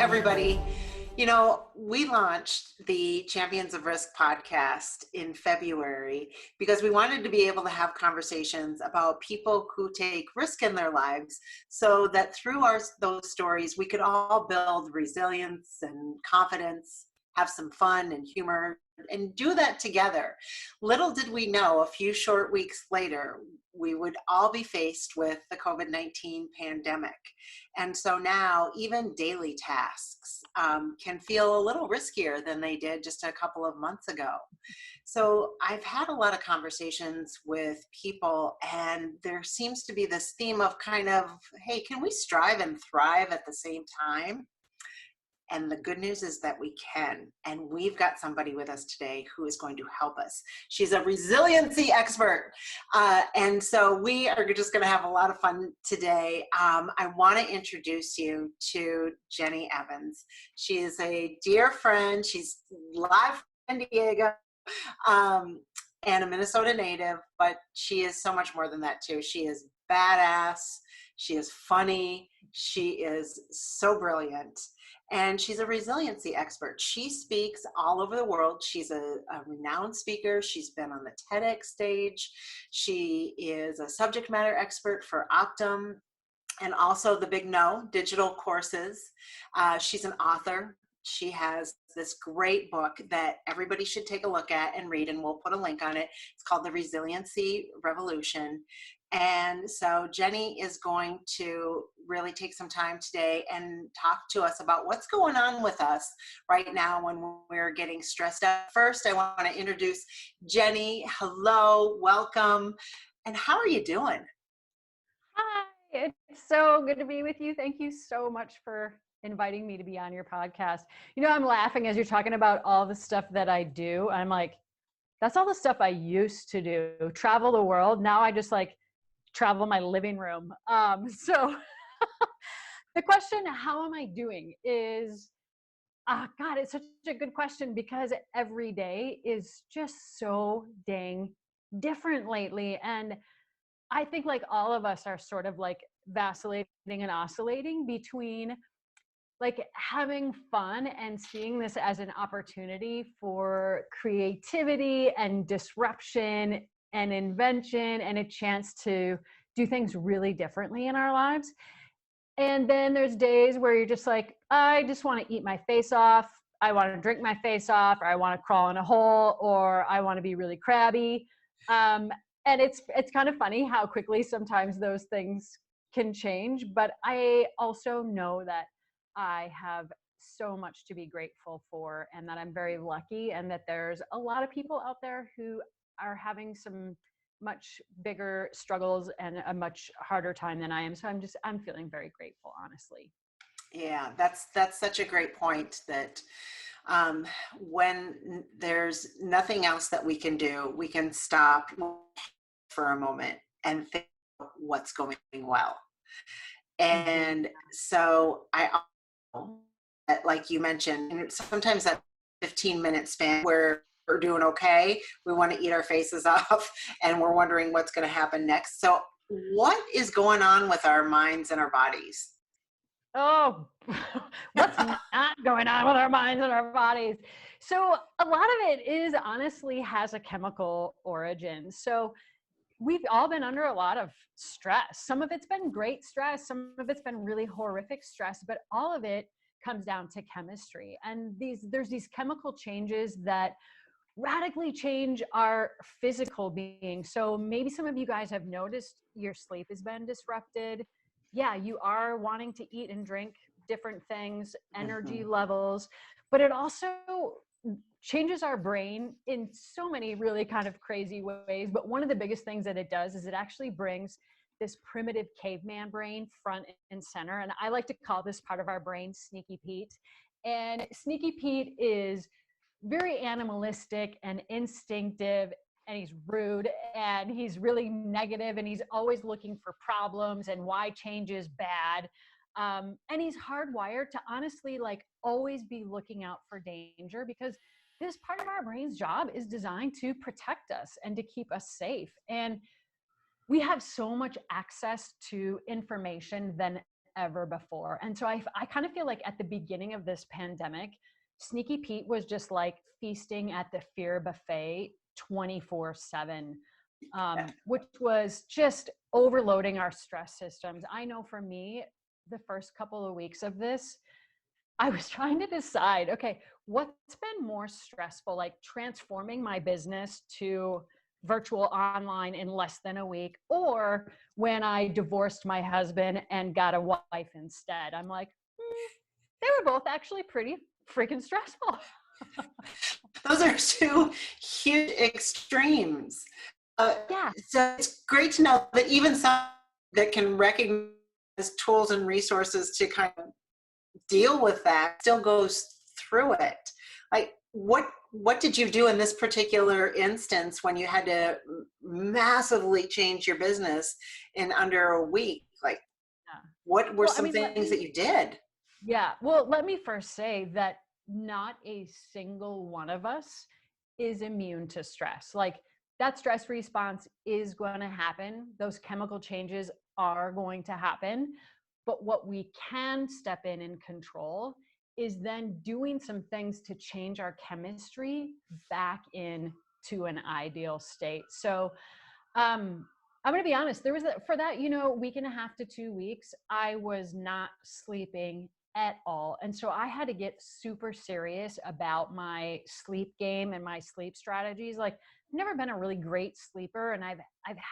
everybody. We launched the Champions of Risk podcast in February because we wanted to be able to have conversations about people who take risk in their lives so that through those stories, we could all build resilience and confidence, have some fun and humor, and do that together. Little did we know, a few short weeks later, we would all be faced with the COVID-19 pandemic. And so now even daily tasks can feel a little riskier than they did just a couple of months ago. So I've had a lot of conversations with people, and there seems to be this theme of kind of, hey, can we strive and thrive at the same time? And the good news is that we can. And we've got somebody with us today who is going to help us. She's a resiliency expert. And so we are just going to have a lot of fun today. I want to introduce you to Jenny Evans. She is a dear friend. She's live from San Diego. And a Minnesota native, but she is so much more than that too. She is badass. She is funny. She is so brilliant. And she's a resiliency expert. She speaks all over the world. She's a renowned speaker. She's been on the TEDx stage. She is a subject matter expert for Optum and also the Big No digital courses. She's an author. She has this great book that everybody should take a look at and read, and we'll put a link on it. It's called The Resiliency Revolution. And so Jenny is going to really take some time today and talk to us about what's going on with us right now when we're getting stressed out. First, I want to introduce Jenny. Hello, welcome. And how are you doing? Hi, it's so good to be with you. Thank you so much for inviting me to be on your podcast. I'm laughing as you're talking about all the stuff that I do. I'm like, that's all the stuff I used to do, travel the world. Now I just travel my living room. So the question, how am I doing, is, God, it's such a good question because every day is just so dang different lately. And I think all of us are sort of vacillating and oscillating between having fun and seeing this as an opportunity for creativity and disruption and invention and a chance to do things really differently in our lives. And then there's days where you're just I just want to eat my face off. I want to drink my face off, or I want to crawl in a hole, or I want to be really crabby. And it's kind of funny how quickly sometimes those things can change. But I also know that I have so much to be grateful for, and that I'm very lucky, and that there's a lot of people out there who are having some much bigger struggles and a much harder time than I am. So I'm feeling very grateful, honestly. Yeah, that's such a great point, that when there's nothing else that we can do, we can stop for a moment and think what's going well. And so like you mentioned, sometimes that 15-minute span where we're doing okay, we want to eat our faces off and we're wondering what's going to happen next. So what is going on with our minds and our bodies? Oh, what's not going on with our minds and our bodies? So a lot of it is honestly has a chemical origin. So we've all been under a lot of stress. Some of it's been great stress. Some of it's been really horrific stress, but all of it comes down to chemistry. And there's these chemical changes that radically change our physical being. So maybe some of you guys have noticed your sleep has been disrupted. Yeah, you are wanting to eat and drink different things, energy levels, but it also changes our brain in so many really kind of crazy ways. But one of the biggest things that it does is it actually brings this primitive caveman brain front and center. And I like to call this part of our brain Sneaky Pete. And Sneaky Pete is very animalistic and instinctive, and he's rude, and he's really negative, and he's always looking for problems and why change is bad. And he's hardwired to honestly always be looking out for danger, because this part of our brain's job is designed to protect us and to keep us safe. And we have so much access to information than ever before. And so I kind of feel like at the beginning of this pandemic, Sneaky Pete was just like feasting at the fear buffet 24/7, which was just overloading our stress systems. I know for me, the first couple of weeks of this, I was trying to decide, okay, what's been more stressful, like transforming my business to virtual online in less than a week, or when I divorced my husband and got a wife instead. I'm like, they were both actually pretty freaking stressful. Those are two huge extremes. Yeah. So it's great to know that even some that can recognize tools and resources to kind of deal with that still goes through it. Like what did you do in this particular instance when you had to massively change your business in under a week? Like Yeah. what were Well, I some mean, things that you did? yeah. Well, let me first say that not a single one of us is immune to stress. Like that stress response is going to happen. Those chemical changes are going to happen. But what we can step in and control is then doing some things to change our chemistry back into an ideal state. So, I'm going to be honest. There was for that, week and a half to 2 weeks, I was not sleeping at all. And so I had to get super serious about my sleep game and my sleep strategies. Like I've never been a really great sleeper, and I've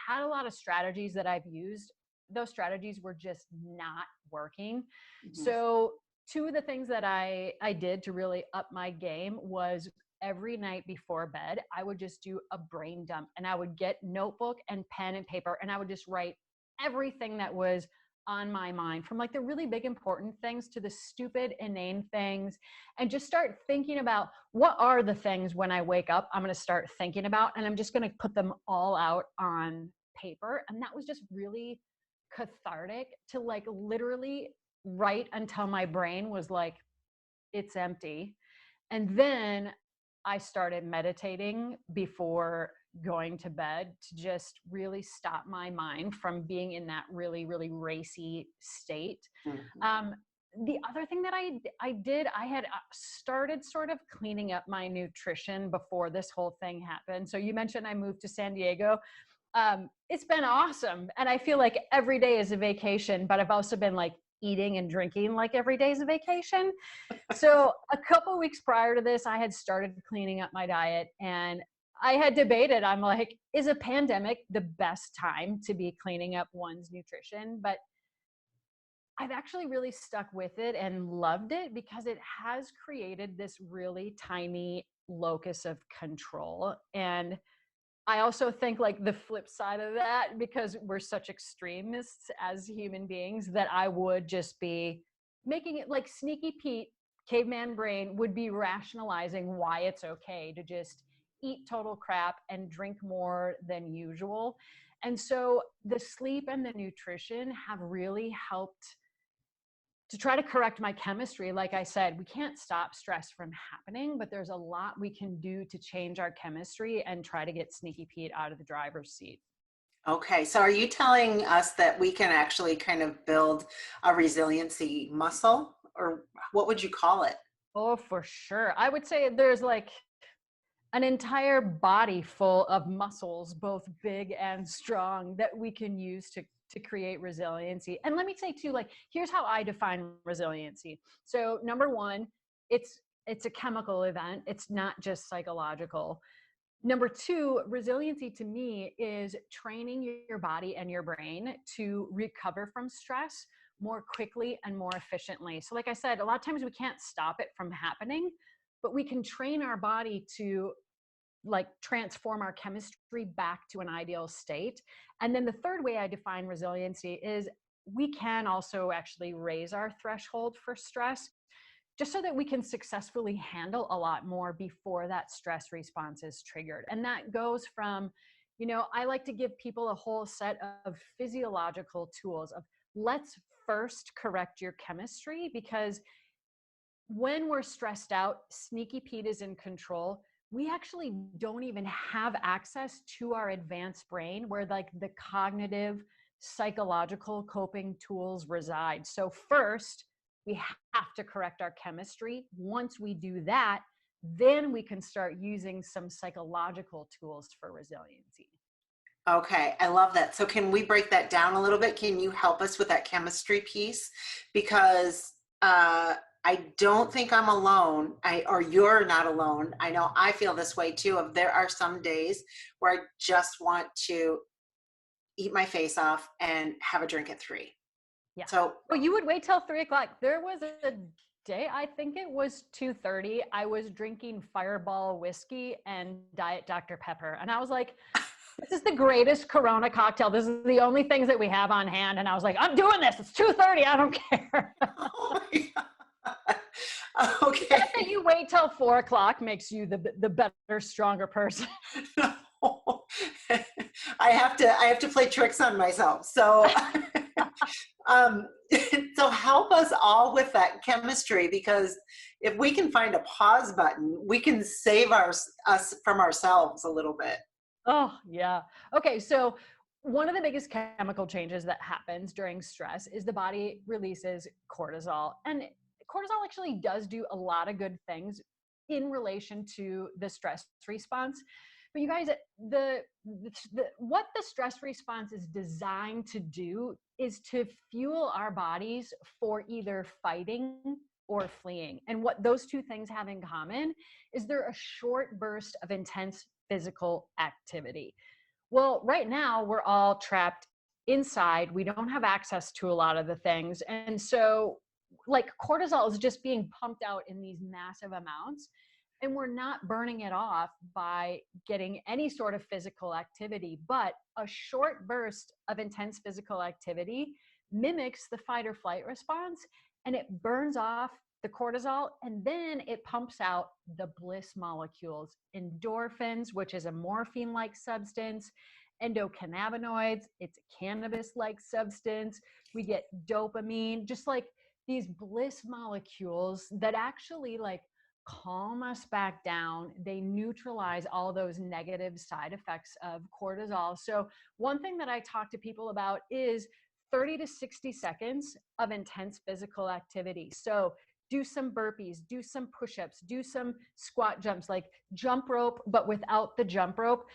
had a lot of strategies that I've used. Those strategies were just not working. Mm-hmm. So two of the things that I did to really up my game was every night before bed, I would just do a brain dump, and I would get notebook and pen and paper, and I would just write everything that was on my mind, from like the really big important things to the stupid inane things, and just start thinking about what are the things when I wake up I'm going to start thinking about, and I'm just going to put them all out on paper. And that was just really cathartic to like literally write until my brain was like, it's empty. And then I started meditating before going to bed to just really stop my mind from being in that really, really racy state. Mm-hmm. The other thing that I did, I had started sort of cleaning up my nutrition before this whole thing happened. So you mentioned I moved to San Diego. It's been awesome. And I feel like every day is a vacation, but I've also been like eating and drinking like every day is a vacation. So a couple weeks prior to this, I had started cleaning up my diet, and I had debated, I'm like, is a pandemic the best time to be cleaning up one's nutrition? But I've actually really stuck with it and loved it because it has created this really tiny locus of control. And I also think like the flip side of that, because we're such extremists as human beings, that I would just be making it like Sneaky Pete, caveman brain would be rationalizing why it's okay to just eat total crap and drink more than usual. And so the sleep and the nutrition have really helped to try to correct my chemistry. Like I said, we can't stop stress from happening, but there's a lot we can do to change our chemistry and try to get Sneaky Pete out of the driver's seat. Okay, so are you telling us that we can actually kind of build a resiliency muscle, or what would you call it? Oh, for sure. I would say there's like an entire body full of muscles, both big and strong, that we can use to create resiliency. And let me say too, like, here's how I define resiliency. So number one, it's a chemical event. It's not just psychological. Number two, resiliency to me is training your body and your brain to recover from stress more quickly and more efficiently. So like I said, a lot of times we can't stop it from happening, but we can train our body to like transform our chemistry back to an ideal state. And then the third way I define resiliency is we can also actually raise our threshold for stress just so that we can successfully handle a lot more before that stress response is triggered. And that goes from, I like to give people a whole set of physiological tools of let's first correct your chemistry, because when we're stressed out, Sneaky Pete is in control. We actually don't even have access to our advanced brain where like the cognitive psychological coping tools reside. So first, we have to correct our chemistry. Once we do that, then we can start using some psychological tools for resiliency. Okay, I love that. So can we break that down a little bit? Can you help us with that chemistry piece? Because I don't think I'm alone. Or you're not alone. I know I feel this way too. Of there are some days where I just want to eat my face off and have a drink at 3. Yeah. So Well, you would wait till 3 o'clock. There was a day, I think it was 2:30. I was drinking Fireball whiskey and Diet Dr. Pepper. And I was like, this is the greatest Corona cocktail. This is the only things that we have on hand. And I was like, I'm doing this. It's 2:30. I don't care. oh my God. The Okay. fact that you wait till 4 o'clock makes you the better, stronger person. No. I have to play tricks on myself. So um so help us all with that chemistry, because if we can find a pause button, we can save us from ourselves a little bit. Oh, yeah. Okay, so one of the biggest chemical changes that happens during stress is the body releases cortisol. And cortisol actually does do a lot of good things in relation to the stress response. But you guys, what the stress response is designed to do is to fuel our bodies for either fighting or fleeing. And what those two things have in common is they're a short burst of intense physical activity. Well, right now we're all trapped inside. We don't have access to a lot of the things. And so, like, cortisol is just being pumped out in these massive amounts, and we're not burning it off by getting any sort of physical activity. But a short burst of intense physical activity mimics the fight or flight response, and it burns off the cortisol, and then it pumps out the bliss molecules, endorphins, which is a morphine like substance, endocannabinoids, it's a cannabis like substance. We get dopamine, just like these bliss molecules that actually like calm us back down. They neutralize all those negative side effects of cortisol. So one thing that I talk to people about is 30 to 60 seconds of intense physical activity. So do some burpees, do some push-ups, do some squat jumps, like jump rope, but without the jump rope.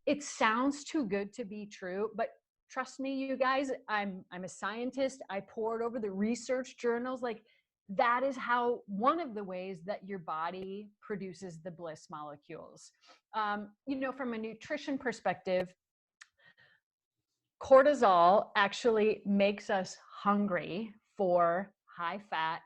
It sounds too good to be true, but trust me, you guys, I'm a scientist. I poured over the research journals. Like, that is how, one of the ways that your body produces the bliss molecules. From a nutrition perspective, cortisol actually makes us hungry for high fat,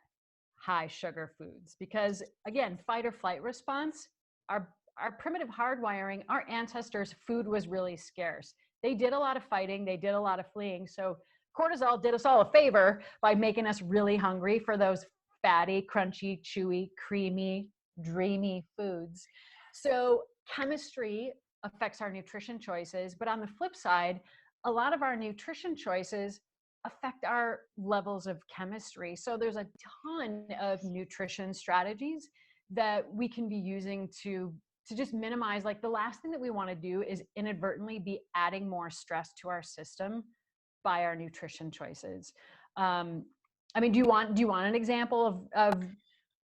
high sugar foods, because again, fight or flight response, our primitive hardwiring, our ancestors, food was really scarce. They did a lot of fighting, they did a lot of fleeing. So cortisol did us all a favor by making us really hungry for those fatty, crunchy, chewy, creamy, dreamy foods. So chemistry affects our nutrition choices, but on the flip side, a lot of our nutrition choices affect our levels of chemistry. So there's a ton of nutrition strategies that we can be using to just minimize. Like, the last thing that we want to do is inadvertently be adding more stress to our system by our nutrition choices. Do you want an example of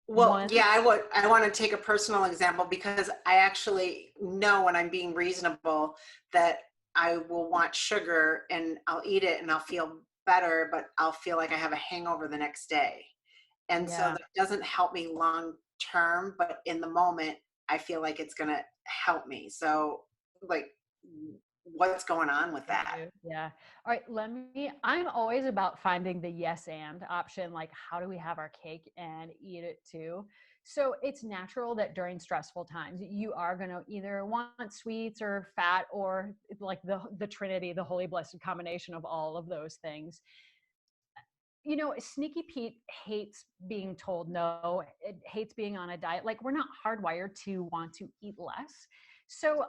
Well, one? yeah, I want to take a personal example, because I actually know when I'm being reasonable that I will want sugar and I'll eat it and I'll feel better, but I'll feel like I have a hangover the next day. And so Yeah. that doesn't help me long term, but in the moment, I feel like it's going to help me. So, like, what's going on with that? Yeah. All right. I'm always about finding the yes and option. Like, how do we have our cake and eat it too? So it's natural that during stressful times, you are going to either want sweets or fat, or like the Trinity, the holy blessed combination of all of those things. Sneaky Pete hates being told no. It hates being on a diet. Like, we're not hardwired to want to eat less. So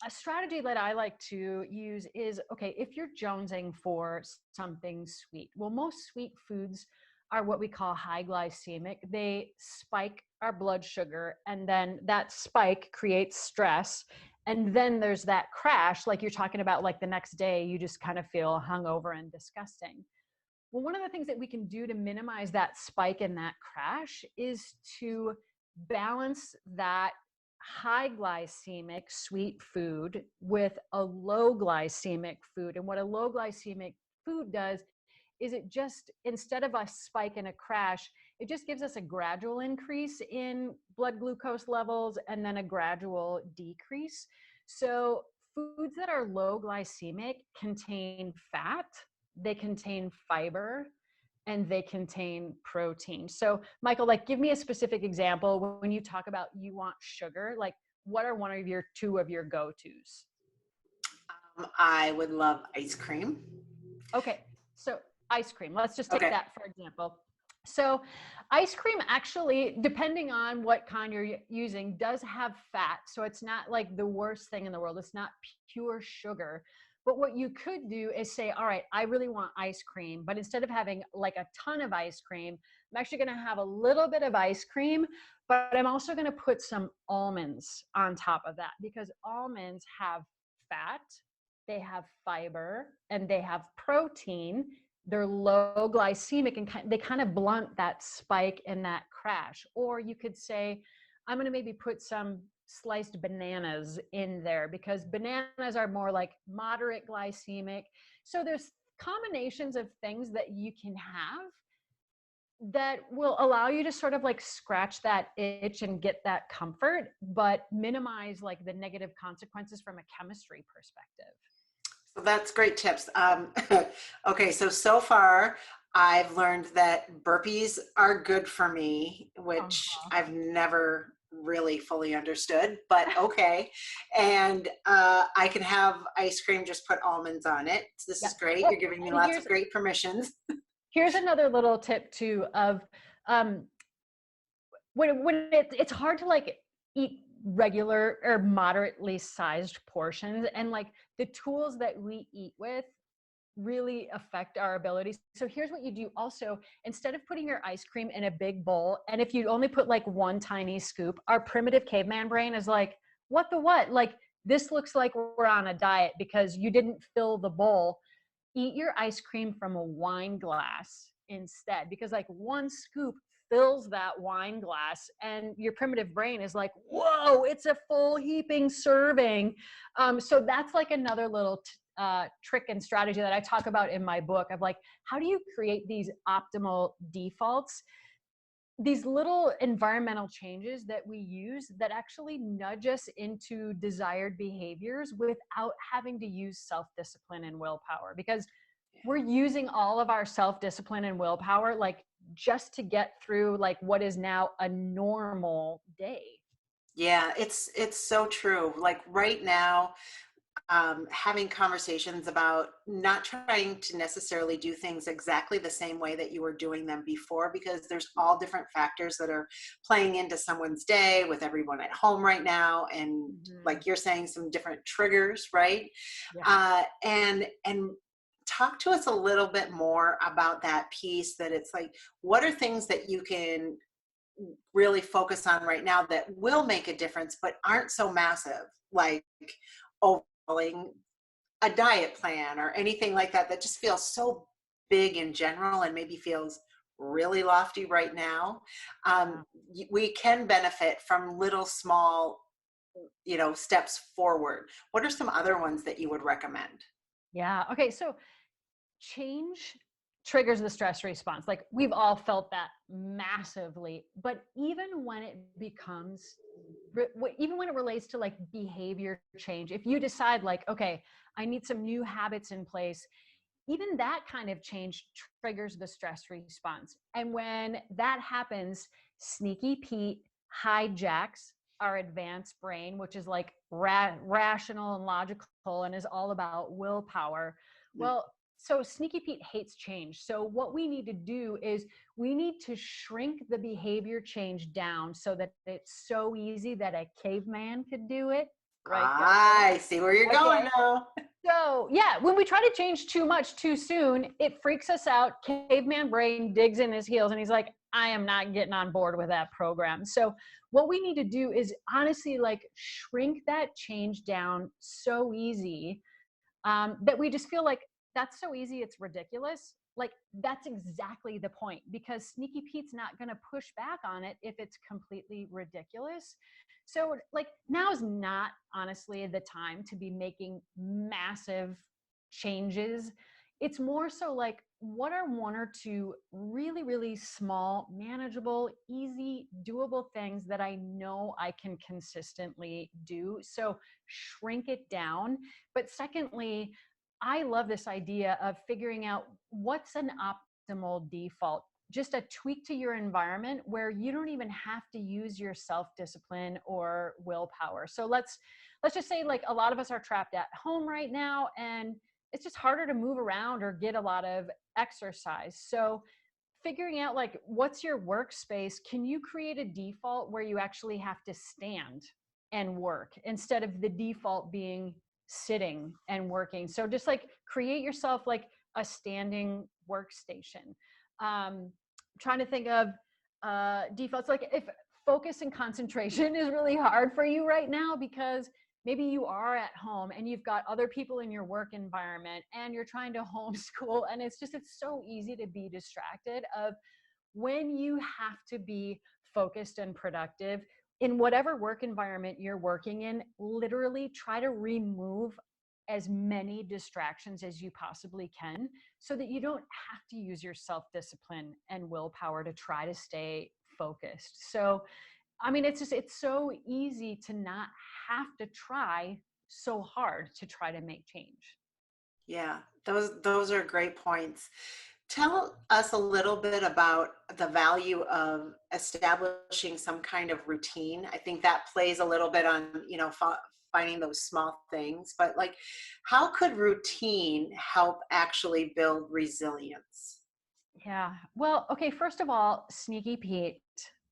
a strategy that I like to use is, okay, if you're jonesing for something sweet, well, most sweet foods are what we call high glycemic. They spike our blood sugar, and then that spike creates stress. And then there's that crash, like you're talking about, like the next day, you just kind of feel hungover and disgusting. Well, one of the things that we can do to minimize that spike and that crash is to balance that high glycemic sweet food with a low glycemic food. And what a low glycemic food does is it just, instead of a spike and a crash, it just gives us a gradual increase in blood glucose levels and then a gradual decrease. So foods that are low glycemic contain fat, they contain fiber, and they contain protein. So Michael, like give me a specific example when you talk about you want sugar, like what are one of your two of your go-tos? I would love ice cream. Okay, so ice cream, let's just take Okay. that for example. So ice cream actually, depending on what kind you're using, does have fat. So it's not like the worst thing in the world. It's not pure sugar. But what you could do is say, all right, I really want ice cream, but instead of having like a ton of ice cream, I'm actually going to have a little bit of ice cream, but I'm also going to put some almonds on top of that because almonds have fat, they have fiber, and they have protein. They're low glycemic and they kind of blunt that spike and that crash. Or you could say, I'm going to maybe put some sliced bananas in there because bananas are more like moderate glycemic. So there's combinations of things that you can have that will allow you to sort of like scratch that itch and get that comfort, but minimize like the negative consequences from a chemistry perspective. So that's great tips. Okay, so far I've learned that burpees are good for me, which Uh-huh. I've never really fully understood, but okay. And I can have ice cream, just put almonds on it. So this Yeah. is great. Oh, You're giving me and lots of great permissions. here's another little tip too of um, it's hard to like eat regular or moderately sized portions, and like the tools that we eat with really affect our abilities. So here's what you do also, instead of putting your ice cream in a big bowl, and if you only put like one tiny scoop, our primitive caveman brain is like, what the what? Like this looks like we're on a diet because you didn't fill the bowl. Eat your ice cream from a wine glass instead, because like one scoop fills that wine glass and your primitive brain is like, whoa, it's a full heaping serving. So that's like another little trick and strategy that I talk about in my book of like, how do you create these optimal defaults, these little environmental changes that we use that actually nudge us into desired behaviors without having to use self-discipline and willpower, because we're using all of our self-discipline and willpower like just to get through like what is now a normal day. Yeah, it's so true. Like right now, having conversations about not trying to necessarily do things exactly the same way that you were doing them before, because there's all different factors that are playing into someone's day with everyone at home right now. And Mm-hmm. like you're saying, some different triggers, right? Yeah. And talk to us a little bit more about that piece that it's like, what are things that you can really focus on right now that will make a difference, but aren't so massive, like overhauling a diet plan or anything like that, that just feels so big in general and maybe feels really lofty right now. Yeah. We can benefit from little small, steps forward. What are some other ones that you would recommend? Yeah. Okay. So change triggers the stress response. Like we've all felt that massively, but even when it becomes, even when it relates to like behavior change, if you decide like, okay, I need some new habits in place, even that kind of change triggers the stress response. And when that happens, Sneaky Pete hijacks our advanced brain, which is like rational and logical and is all about willpower. Well, so Sneaky Pete hates change. So what we need to do is we need to shrink the behavior change down so that it's so easy that a caveman could do it. Right, Gillian? I see where you're going Okay. now. So yeah, when we try to change too much too soon, it freaks us out. Caveman brain digs in his heels and he's like, I am not getting on board with that program. So what we need to do is honestly like shrink that change down so easy that we just feel like that's so easy, it's ridiculous. Like that's exactly the point because Sneaky Pete's not going to push back on it if it's completely ridiculous. So like now is not honestly the time to be making massive changes. It's more so like what are one or two really, really small, manageable, easy, doable things that I know I can consistently do. So shrink it down. But secondly, I love this idea of figuring out what's an optimal default, just a tweak to your environment where you don't even have to use your self-discipline or willpower. So let's just say like a lot of us are trapped at home right now and it's just harder to move around or get a lot of exercise. So figuring out like what's your workspace, can you create a default where you actually have to stand and work instead of the default being sitting and working? So just like create yourself like a standing workstation. Trying to think of defaults, like if focus and concentration is really hard for you right now because maybe you are at home and you've got other people in your work environment and you're trying to homeschool, and it's so easy to be distracted of when you have to be focused and productive in whatever work environment you're working in. Literally try to remove as many distractions as you possibly can so that you don't have to use your self-discipline and willpower to try to stay focused. So I mean, it's so easy to not have to try so hard to try to make change. Yeah, those are great points. Tell us a little bit about the value of establishing some kind of routine. I think that plays a little bit on, finding those small things, but like, how could routine help actually build resilience? Yeah. Well, okay, first of all, Sneaky Pete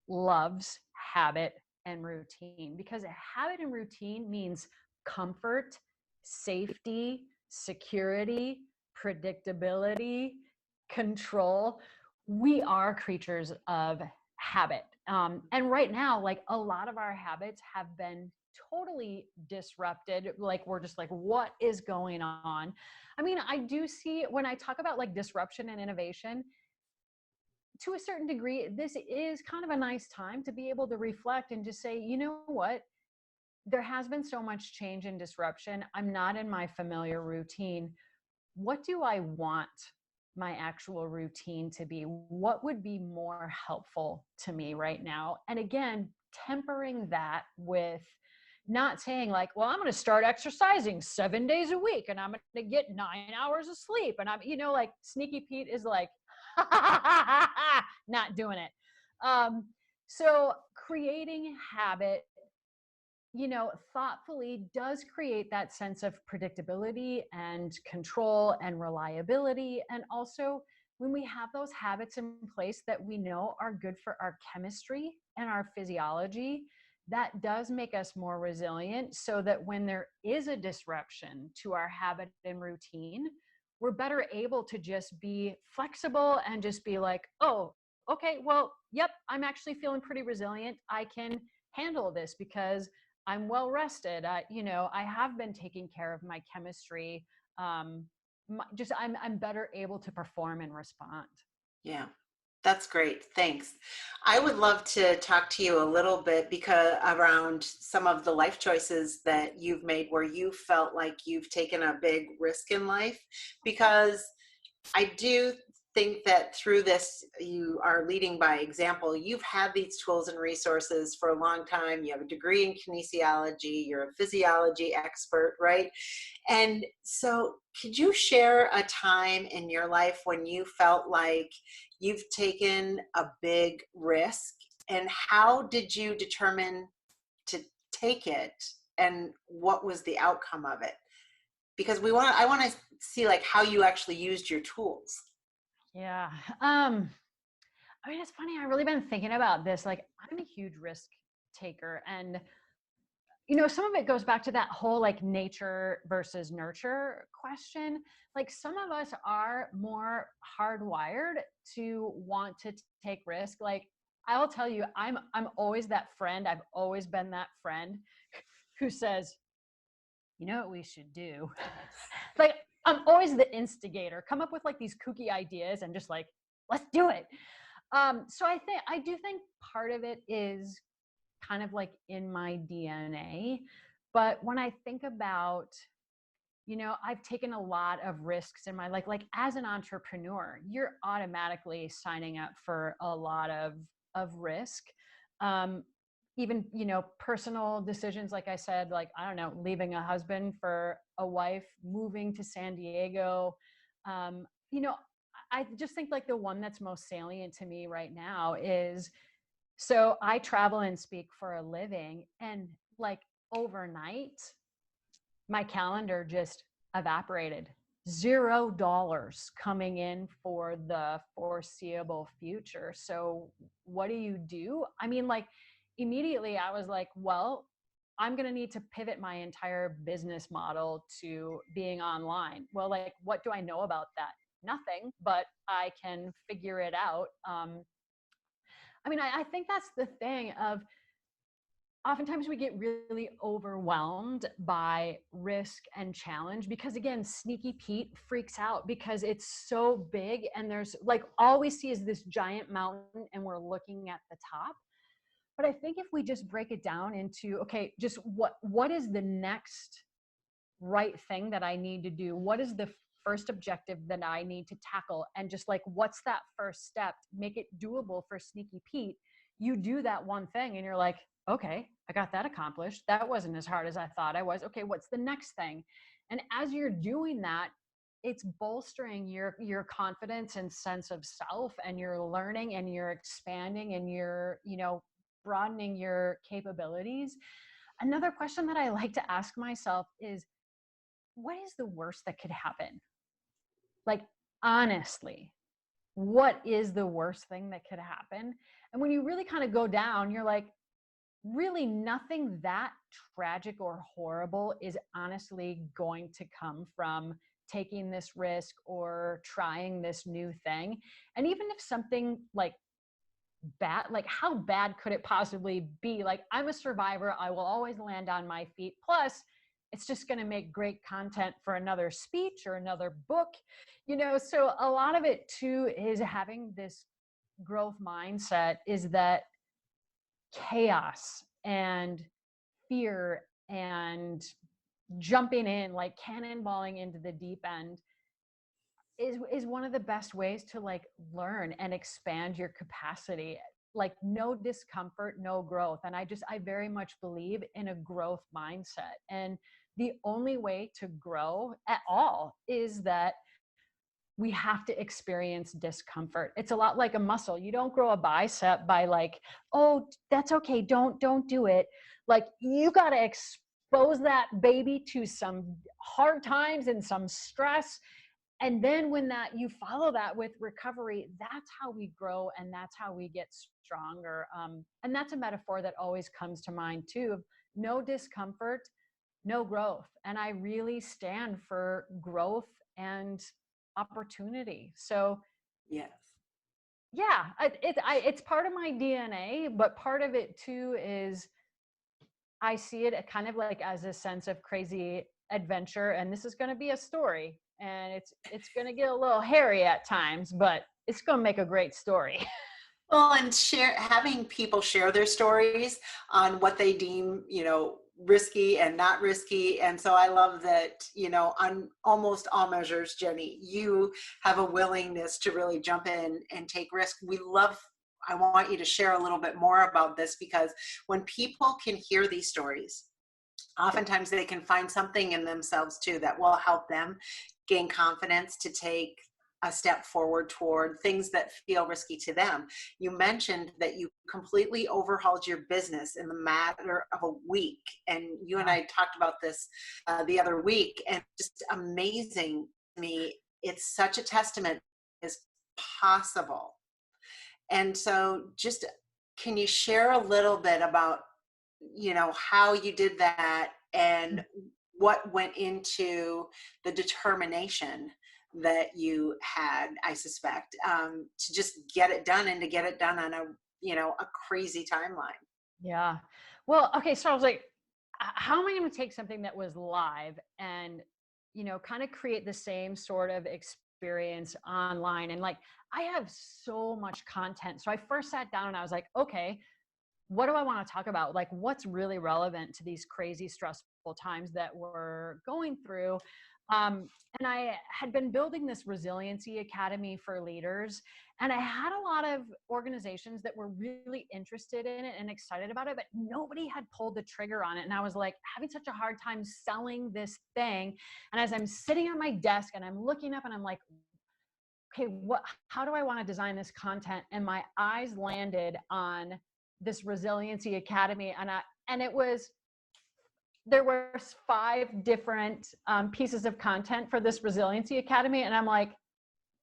loves habit and routine because a habit and routine means comfort, safety, security, predictability, control. We are creatures of habit. And right now, like a lot of our habits have been totally disrupted. Like, we're just like, what is going on? I mean, I do see when I talk about like disruption and innovation, to a certain degree, this is kind of a nice time to be able to reflect and just say, you know what? There has been so much change and disruption. I'm not in my familiar routine. What do I want my actual routine to be? What would be more helpful to me right now? And again, tempering that with not saying like, well, I'm going to start exercising 7 days a week and I'm going to get 9 hours of sleep. And like Sneaky Pete is like, not doing it. So creating habit, thoughtfully does create that sense of predictability and control and reliability. And also, when we have those habits in place that we know are good for our chemistry and our physiology, that does make us more resilient so that when there is a disruption to our habit and routine, we're better able to just be flexible and just be like, oh, okay, well, yep, I'm actually feeling pretty resilient. I can handle this because I'm well rested. I have been taking care of my chemistry. I'm better able to perform and respond. Yeah, that's great. Thanks. I would love to talk to you a little bit because around some of the life choices that you've made where you felt like you've taken a big risk in life, because I do think that through this, you are leading by example. You've had these tools and resources for a long time. You have a degree in kinesiology, you're a physiology expert, right? And so, could you share a time in your life when you felt like you've taken a big risk, and how did you determine to take it, and what was the outcome of it? Because I want to see like how you actually used your tools. Yeah. I mean, it's funny. I've really been thinking about this. Like, I'm a huge risk taker, and some of it goes back to that whole like nature versus nurture question. Like some of us are more hardwired to want to take risk. Like I'll tell you, I'm always that friend. I've always been that friend who says, you know what we should do? Like I'm always the instigator. Come up with like these kooky ideas and just like, let's do it. So I do think part of it is kind of like in my DNA. But when I think about, I've taken a lot of risks in my like as an entrepreneur, you're automatically signing up for a lot of risk. Um, Even, personal decisions, like I said, like, I don't know, leaving a husband for a wife, moving to San Diego. Um, you know, I just think like the one that's most salient to me right now is, so I travel and speak for a living, and like overnight, my calendar just evaporated. $0 coming in for the foreseeable future. So what do you do? I mean, like immediately I was like, well, I'm going to need to pivot my entire business model to being online. Well, like, what do I know about that? Nothing, but I can figure it out. I mean, I think that's the thing of, oftentimes we get really overwhelmed by risk and challenge because, again, Sneaky Pete freaks out because it's so big and there's like all we see is this giant mountain and we're looking at the top. But I think if we just break it down into, okay, just what is the next right thing that I need to do? What is the first objective that I need to tackle? And just like, what's that first step? Make it doable for Sneaky Pete. You do that one thing and you're like, okay, I got that accomplished. That wasn't as hard as I thought I was. Okay, what's the next thing? And as you're doing that, it's bolstering your confidence and sense of self, and you're learning and you're expanding and you're, broadening your capabilities. Another question that I like to ask myself is, what is the worst that could happen? Like, honestly, what is the worst thing that could happen? And when you really kind of go down, you're like, really nothing that tragic or horrible is honestly going to come from taking this risk or trying this new thing. And even if something like bad, like how bad could it possibly be? Like, I'm a survivor, I will always land on my feet. Plus it's just going to make great content for another speech or another book. So a lot of it too is having this growth mindset, is that chaos and fear and jumping in, like cannonballing into the deep end, is one of the best ways to like learn and expand your capacity. Like no discomfort, no growth. And I very much believe in a growth mindset. And the only way to grow at all is that we have to experience discomfort. It's a lot like a muscle. You don't grow a bicep by like, oh, that's okay, don't do it. Like you got to expose that baby to some hard times and some stress, and then when that you follow that with recovery, that's how we grow and that's how we get stronger. And that's a metaphor that always comes to mind too, of no discomfort, no growth. And I really stand for growth and opportunity. So Yes. yeah, it's part of my DNA, but part of it too is I see it kind of like as a sense of crazy adventure. And this is going to be a story, and it's going to get a little hairy at times, but it's going to make a great story. Well, and having people share their stories on what they deem, risky and not risky. And so I love that, on almost all measures, Jenny, you have a willingness to really jump in and take risk. I want you to share a little bit more about this, because when people can hear these stories, oftentimes they can find something in themselves too that will help them gain confidence to take a step forward toward things that feel risky to them. You mentioned that you completely overhauled your business in the matter of a week. And you and I talked about this the other week, and just amazing to me. It's such a testament is possible. And so just, can you share a little bit about how you did that and what went into the determination that you had, I suspect, to just get it done and to get it done on a crazy timeline. Yeah. Well, okay. So I was like, how am I going to take something that was live and, kind of create the same sort of experience online? And like, I have so much content. So I first sat down and I was like, okay, what do I want to talk about? Like, what's really relevant to these crazy, stressful times that we're going through? And I had been building this resiliency academy for leaders. And I had a lot of organizations that were really interested in it and excited about it, but nobody had pulled the trigger on it. And I was like having such a hard time selling this thing. And as I'm sitting at my desk and I'm looking up and I'm like, okay, how do I want to design this content? And my eyes landed on this resiliency academy. And there were 5 different pieces of content for this resiliency academy. And I'm like,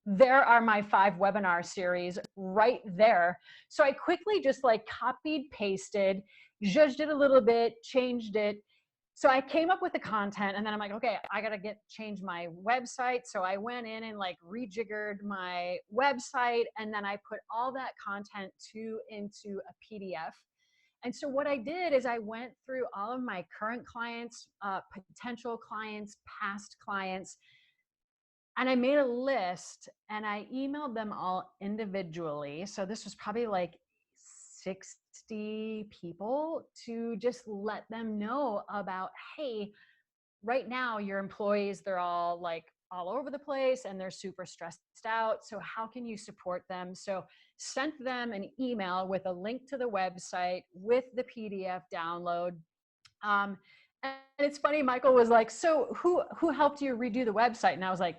there are my 5 webinar series right there. So I quickly just like copied, pasted, zhuzhed it a little bit, changed it. So I came up with the content and then I'm like, okay, I got to change my website. So I went in and like rejiggered my website. And then I put all that content into a PDF. And so what I did is I went through all of my current clients, potential clients, past clients, and I made a list and I emailed them all individually. So this was probably like 60 people to just let them know about, hey, right now your employees, they're all like all over the place and they're super stressed out. So how can you support them? So sent them an email with a link to the website with the PDF download. Um, and it's funny, Michael was like, so who helped you redo the website? And I was like,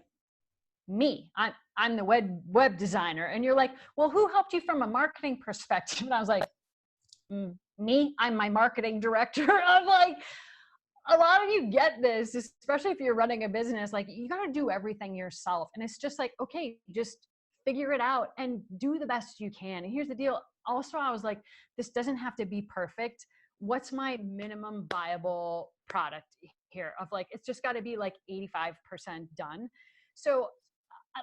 me. I'm the web designer. And you're like, well, who helped you from a marketing perspective? And I was like, me. I'm my marketing director. I'm like, a lot of you get this, especially if you're running a business. Like, you got to do everything yourself, and it's just like, okay, just figure it out and do the best you can. And here's the deal. Also, I was like, this doesn't have to be perfect. What's my minimum viable product here? Of like, it's just got to be like 85% done. So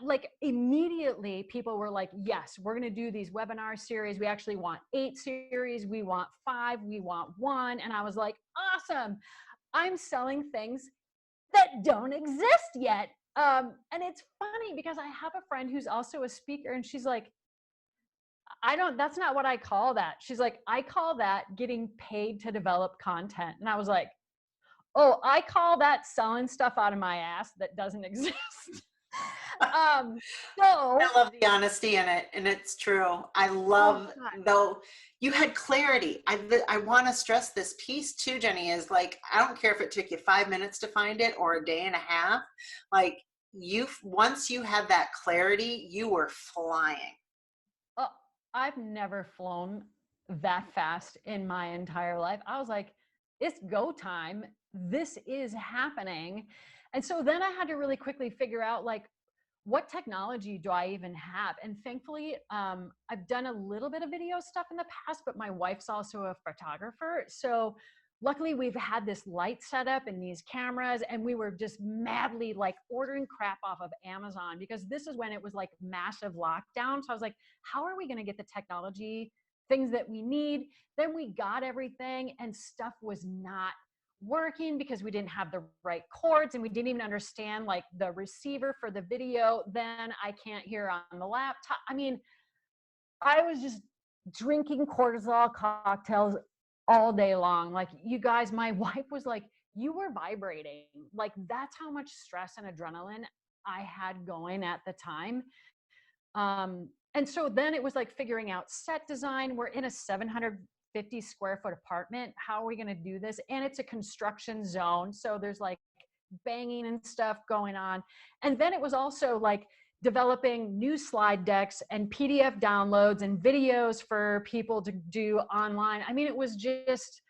like immediately people were like, yes, we're going to do these webinar series. We actually want 8 series. We want 5. We want 1. And I was like, awesome. I'm selling things that don't exist yet. And it's funny because I have a friend who's also a speaker and she's like, that's not what I call that. She's like, I call that getting paid to develop content. And I was like, oh, I call that selling stuff out of my ass that doesn't exist. So I love the honesty in it, and it's true. I love, though, you had clarity. I want to stress this piece too, Jenny, is like, I don't care if it took you 5 minutes to find it or a day and a half. Like, once you had that clarity, you were flying. I've never flown that fast in my entire life. I was like, it's go time. This is happening. And so then I had to really quickly figure out like, what technology do I even have? And thankfully, I've done a little bit of video stuff in the past, but my wife's also a photographer. So luckily we've had this light setup and these cameras, and we were just madly like ordering crap off of Amazon because this is when it was like massive lockdown. So I was like, how are we going to get the technology, things that we need? Then we got everything and stuff was not working because we didn't have the right cords and we didn't even understand like the receiver for the video. Then I can't hear on the laptop. I mean, I was just drinking cortisol cocktails all day long. Like, you guys, my wife was like, you were vibrating. Like, that's how much stress and adrenaline I had going at the time. And so then it was like figuring out set design. We're in a 750 square foot apartment. How are we going to do this? And it's a construction zone. So there's like banging and stuff going on. And then it was also like developing new slide decks and PDF downloads and videos for people to do online. I mean, it was just,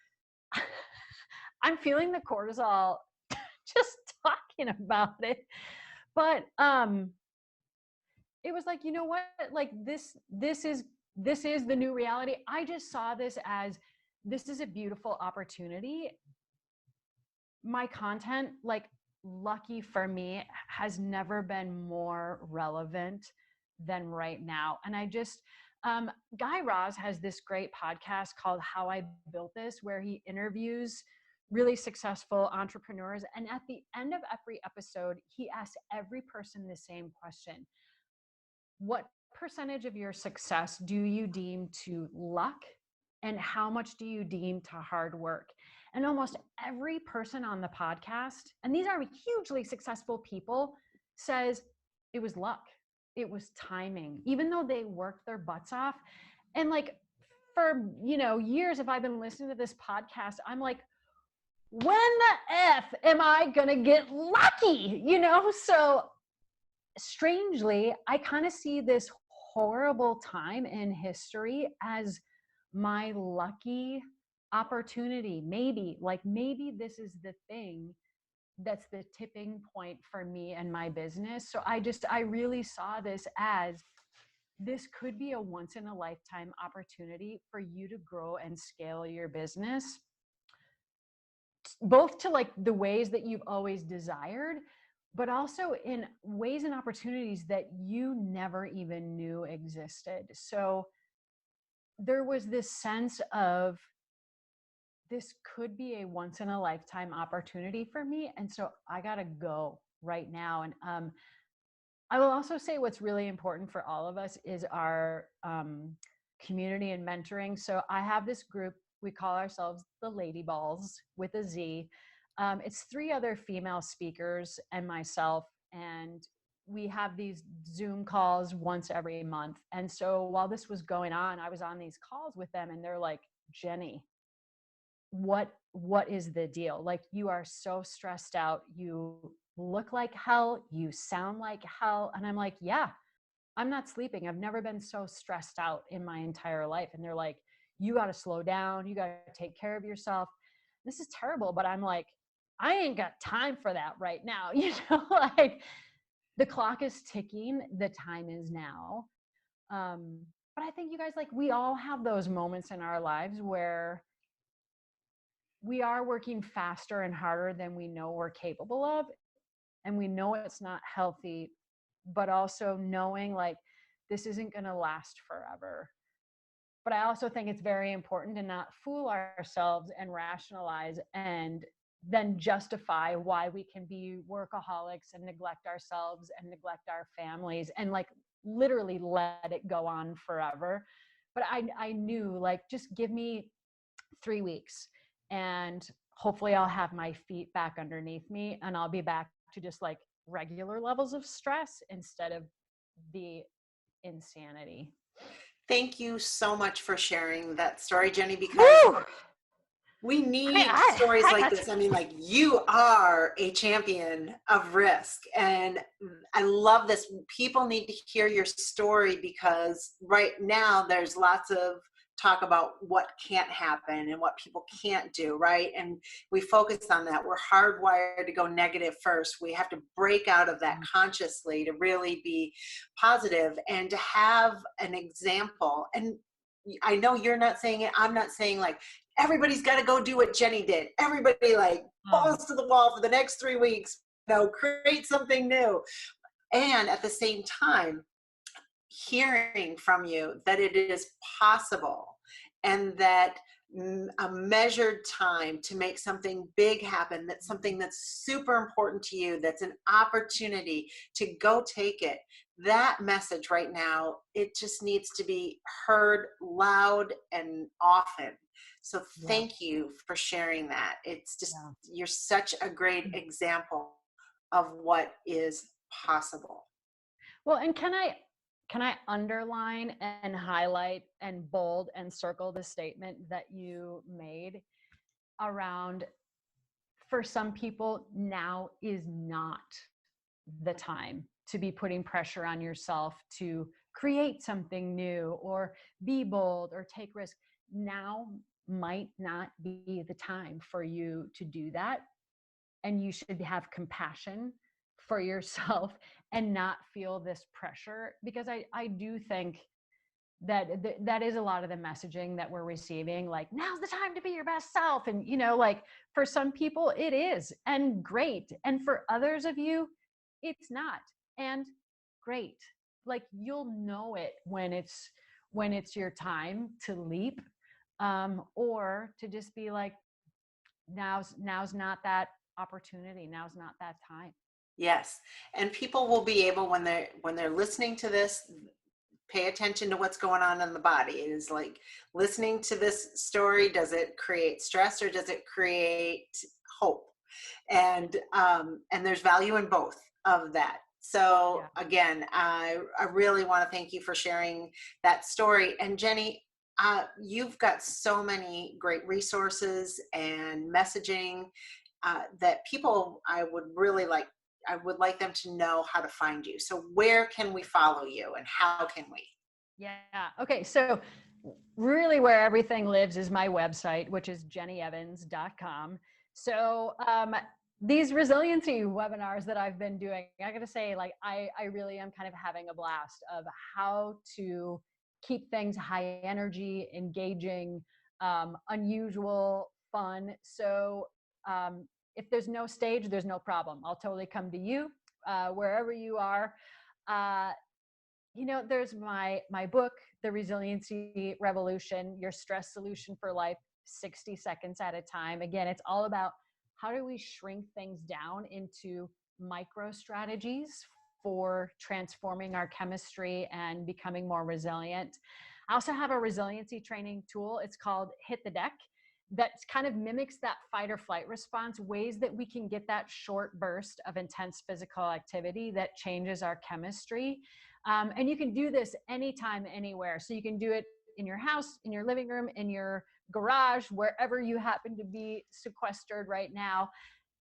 I'm feeling the cortisol just talking about it. But it was like, you know what? Like this is the new reality. I just saw this as this is a beautiful opportunity. My content, like, lucky for me, has never been more relevant than right now. And I just, Guy Raz has this great podcast called How I Built This, where he interviews really successful entrepreneurs. And at the end of every episode, he asks every person the same question: what percentage of your success do you deem to luck, and how much do you deem to hard work? And almost every person on the podcast, and these are hugely successful people, says it was luck, it was timing, even though they worked their butts off. And like, for years, if I've been listening to this podcast, I'm like, when the F am I gonna get lucky? So strangely, I kind of see this horrible time in history as my lucky opportunity. Maybe this is the thing that's the tipping point for me and my business. So I really saw this as, this could be a once in a lifetime opportunity for you to grow and scale your business, both to like the ways that you've always desired, but also in ways and opportunities that you never even knew existed. So there was this sense of, this could be a once in a lifetime opportunity for me. And so I got to go right now. And I will also say what's really important for all of us is our community and mentoring. So I have this group, we call ourselves the Lady Balls with a Z. It's 3 other female speakers and myself, and we have these Zoom calls once every month. And so while this was going on, I was on these calls with them, and they're like, Jenny, what is the deal? Like, you are so stressed out. You look like hell. You sound like hell. And I'm like, yeah, I'm not sleeping. I've never been so stressed out in my entire life. And they're like, you got to slow down. You got to take care of yourself. This is terrible. But I'm like, I ain't got time for that right now. Like, the clock is ticking. The time is now. But I think you guys, like, we all have those moments in our lives where we are working faster and harder than we know we're capable of. And we know it's not healthy, but also knowing like, this isn't going to last forever. But I also think it's very important to not fool ourselves and rationalize and then justify why we can be workaholics and neglect ourselves and neglect our families and like literally let it go on forever. But I knew, like, just give me 3 weeks and hopefully I'll have my feet back underneath me and I'll be back to just like regular levels of stress instead of the insanity. Thank you so much for sharing that story, Jenny, because Woo! we I mean, need stories I like got this. I mean, like, you are a champion of risk. And I love this. People need to hear your story because right now there's lots of talk about what can't happen and what people can't do, right? And we focus on that. We're hardwired to go negative first. We have to break out of that consciously to really be positive and to have an example. And I know you're not saying it. I'm not saying like, everybody's got to go do what Jenny did. Everybody like balls to the wall for the next 3 weeks, create something new. And at the same time, hearing from you that it is possible and that a measured time to make something big happen, that's something that's super important to you, that's an opportunity to go take it. That message right now, it just needs to be heard loud and often. So thank you for sharing that. It's just, you're such a great example of what is possible. Well, and can I underline and highlight and bold and circle the statement that you made around, for some people, now is not the time to be putting pressure on yourself to create something new or be bold or take risk. Now might not be the time for you to do that. And you should have compassion for yourself and not feel this pressure, because I do think that is a lot of the messaging that we're receiving, like, now's the time to be your best self. And like, for some people it is, and great, and for others of you it's not, and great. Like, you'll know it when it's your time to leap, or to just be like, now's not that opportunity, now's not that time. Yes. And people will be able, when they're listening to this, pay attention to what's going on in the body. It is like, listening to this story, does it create stress or does it create hope? And there's value in both of that. So Yeah. again, I really want to thank you for sharing that story. And Jenny, you've got so many great resources and messaging that people, I would like them to know how to find you. So where can we follow you and how can we? Yeah. Okay. So really where everything lives is my website, which is jennyevans.com. So these resiliency webinars that I've been doing, I got to say, like, I really am kind of having a blast of how to keep things high energy, engaging, unusual, fun. So if there's no stage, there's no problem. I'll totally come to you wherever you are. Uh, there's my book, The Resiliency Revolution, Your Stress Solution for Life, 60 seconds at a time. Again, it's all about how do we shrink things down into micro strategies for transforming our chemistry and becoming more resilient. I also have a resiliency training tool. It's called Hit the Deck, that kind of mimics that fight or flight response, ways that we can get that short burst of intense physical activity that changes our chemistry. And you can do this anytime, anywhere. So you can do it in your house, in your living room, in your garage, wherever you happen to be sequestered right now.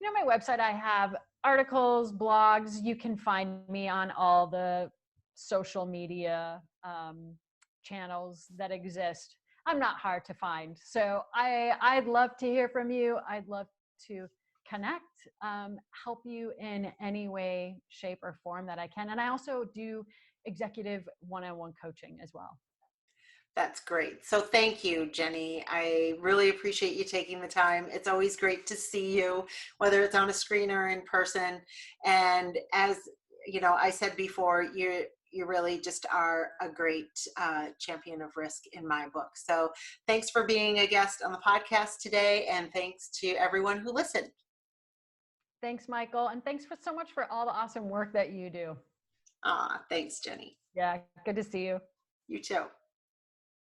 My website, I have articles, blogs. You can find me on all the social media channels that exist. I'm not hard to find. So I'd love to hear from you. I'd love to connect, help you in any way, shape, or form that I can. And I also do executive one-on-one coaching as well. That's great. So thank you, Jenny. I really appreciate you taking the time. It's always great to see you, whether it's on a screen or in person. And as you know, I said before, you really just are a great champion of risk in my book. So thanks for being a guest on the podcast today, and thanks to everyone who listened. Thanks, Michael. And thanks so much for all the awesome work that you do. Thanks, Jenny. Yeah, good to see you. You too.